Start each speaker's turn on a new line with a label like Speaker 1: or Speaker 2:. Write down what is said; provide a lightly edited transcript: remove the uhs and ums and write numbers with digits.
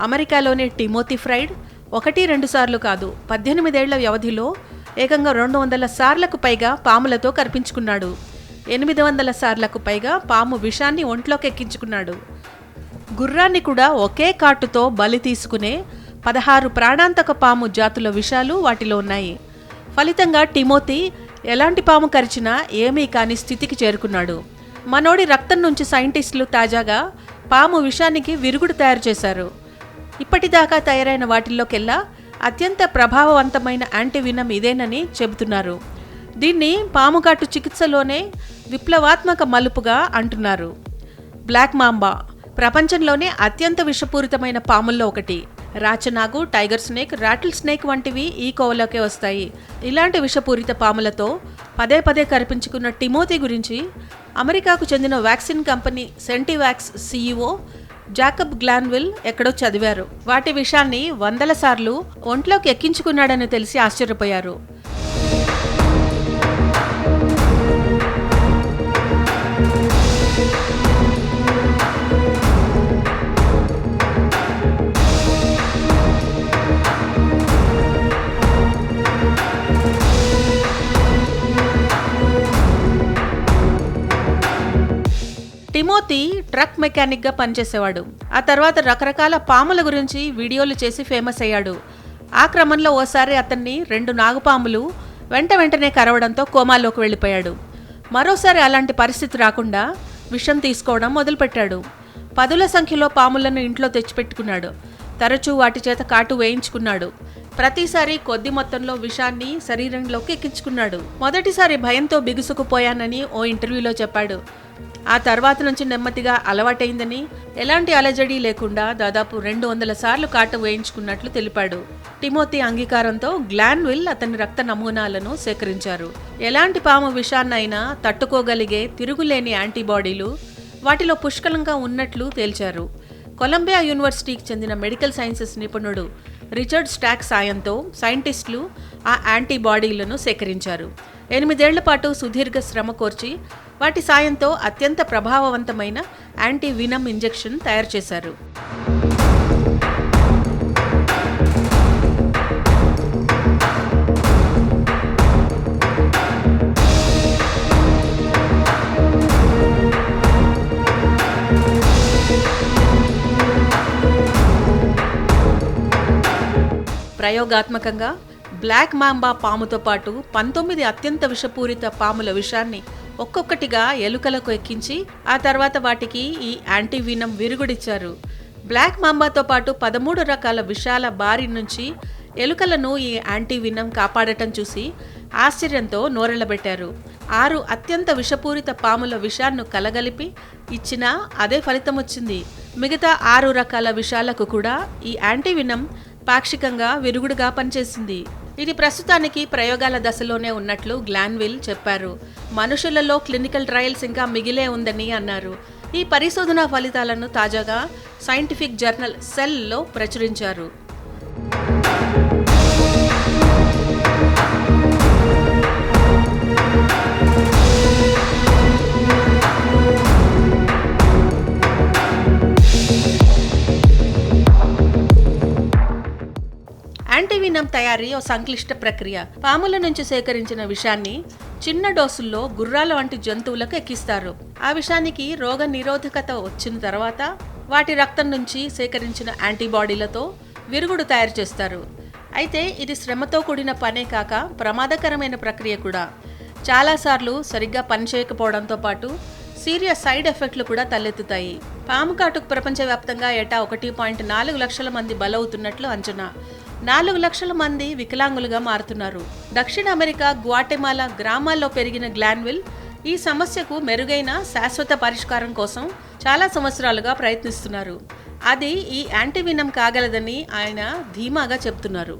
Speaker 1: అమెరికాలోని Timothy fried 1-2 సార్లు కాదు 18 ఏళ్ల వ్యవధిలో ఏకంగా 200 సార్లకు పైగా పాములతో కనిపించుకున్నాడు. 800 సార్లకు పైగా పాము విషాన్ని ఒంట్లోకి ఎక్కించుకున్నాడు. గుర్రాన్ని కూడా ఒకే కాటుతో బలి తీసుకునే 16 ప్రాణాంతక పాము జాతుల విషాలు వాటిలో ఉన్నాయి. ఫలితంగా టిమోతి ఎలాంటి పాము కరిచినా ఏమీ కాని స్థితికి చేరుకున్నాడు. మనోడి రక్తం నుంచి సైంటిస్టులు తాజాగా పాము విషానికి విరుగుడు తయారు చేశారు. ఇప్పటిదాకా తయారైన వాటిల్లోకెల్లా అత్యంత ప్రభావవంతమైన యాంటీవినం ఇదేనని చెబుతున్నారు. దీన్ని పాముకాటు చికిత్సలోనే విప్లవాత్మక మలుపుగా అంటున్నారు. బ్లాక్ మాంబా ప్రపంచంలోనే అత్యంత విషపూరితమైన పాముల్లో ఒకటి. రాచనాగు, టైగర్ స్నేక్, రాటిల్ స్నేక్ వంటివి ఈ కోవలోకే వస్తాయి. ఇలాంటి విషపూరిత పాములతో పదే పదే కనిపించుకున్న టిమోతి గురించి అమెరికాకు చెందిన వ్యాక్సిన్ కంపెనీ సెంటివాక్స్ CEO జాకబ్ గ్లాన్విల్ ఎక్కడో చదివారు. వాటి విషయాన్ని 100 సార్లు ఒంట్లోకి ఎక్కించుకున్నాడని తెలిసి ఆశ్చర్యపోయారు. టిమోతి ట్రక్ మెకానిక్గా పనిచేసేవాడు. ఆ తర్వాత రకరకాల పాముల గురించి వీడియోలు చేసి ఫేమస్ అయ్యాడు. ఆ క్రమంలో ఓసారి అతన్ని 2 నాగుపాములు వెంటనే కరవడంతో కోమాలోకి వెళ్ళిపోయాడు. మరోసారి అలాంటి పరిస్థితి రాకుండా విషం తీసుకోవడం మొదలుపెట్టాడు. 10ల సంఖ్యలో పాములను ఇంట్లో తెచ్చిపెట్టుకున్నాడు. తరచూ వాటి చేత కాటు వేయించుకున్నాడు. ప్రతిసారి కొద్ది మొత్తంలో విషాన్ని శరీరంలోకి ఎక్కించుకున్నాడు. మొదటిసారి భయంతో బిగుసుకుపోయానని ఓ ఇంటర్వ్యూలో చెప్పాడు. ఆ తర్వాత నుంచి నెమ్మదిగా అలవాటైందని, ఎలాంటి అలజడి లేకుండా దాదాపు 200 సార్లు కాటు వేయించుకున్నట్లు తెలిపాడు. టిమోతి అంగీకారంతో గ్లాన్విల్ అతని రక్త నమూనాలను సేకరించారు. ఎలాంటి పాము విషాన్నైనా తట్టుకోగలిగే తిరుగులేని యాంటీబాడీలు వాటిలో పుష్కలంగా ఉన్నట్లు తేల్చారు. కొలంబియా యూనివర్సిటీకి చెందిన మెడికల్ సైన్సెస్ నిపుణుడు రిచర్డ్ స్టాక్ సాయంతో సైంటిస్టులు ఆ యాంటీబాడీలను సేకరించారు. 8 ఏళ్ల పాటు సుదీర్ఘ శ్రమ కోర్చి వాటి సాయంతో అత్యంత ప్రభావవంతమైన యాంటీవినం ఇంజెక్షన్ తయారు చేశారు. ప్రయోగాత్మకంగా బ్లాక్ మాంబా పాముతో పాటు 19 అత్యంత విషపూరిత పాముల విషాన్ని ఒక్కొక్కటిగా ఎలుకలకు ఎక్కించి ఆ తర్వాత వాటికి ఈ యాంటీవినం విరుగుడిచ్చారు. బ్లాక్ మాంబాతో పాటు 13 రకాల విషాల బారి నుంచి ఎలుకలను ఈ యాంటీవినం కాపాడటం చూసి ఆశ్చర్యంతో నోరెళ్లబెట్టారు. 6 అత్యంత విషపూరిత పాముల విషాన్ని కలగలిపి ఇచ్చినా అదే ఫలితం వచ్చింది. మిగతా 6 రకాల విషాలకు కూడా ఈ యాంటీవినం పాక్షికంగా విరుగుడుగా పనిచేసింది. ఇది ప్రస్తుతానికి ప్రయోగాల దశలోనే ఉన్నట్లు గ్లాన్విల్ చెప్పారు. మనుషులలో క్లినికల్ ట్రయల్స్ ఇంకా మిగిలే ఉందని అన్నారు. ఈ పరిశోధన ఫలితాలను తాజాగా సైంటిఫిక్ జర్నల్ సెల్లో ప్రచురించారు. యాంటీవినం తయారీ ఓ సంక్లిష్ట ప్రక్రియ. పాముల నుంచి సేకరించిన విషాన్ని చిన్న డోసుల్లో గుర్రాల వంటి జంతువులకు ఎక్కిస్తారు. ఆ విషానికి రోగ నిరోధకత వచ్చిన తర్వాత వాటి రక్తం నుంచి సేకరించిన యాంటీబాడీలతో విరుగుడు తయారు చేస్తారు. అయితే ఇది శ్రమతో కూడిన పనే కాక ప్రమాదకరమైన ప్రక్రియ కూడా. చాలాసార్లు సరిగ్గా పనిచేయకపోవడంతో పాటు సీరియస్ సైడ్ ఎఫెక్ట్లు కూడా తలెత్తుతాయి. పాము కాటుకు ప్రపంచవ్యాప్తంగా ఏటా 1.4 లక్షల మంది బలవుతున్నట్లు అంచనా. 4 లక్షల మంది వికలాంగులుగా మారుతున్నారు. దక్షిణ అమెరికా గ్వాటెమాలా గ్రామాల్లో పెరిగిన గ్లాన్విల్ ఈ సమస్యకు మెరుగైన శాశ్వత పరిష్కారం కోసం చాలా సంవత్సరాలుగా ప్రయత్నిస్తున్నారు. అది ఈ యాంటీవినం కాగలదని ఆయన ధీమాగా చెబుతున్నారు.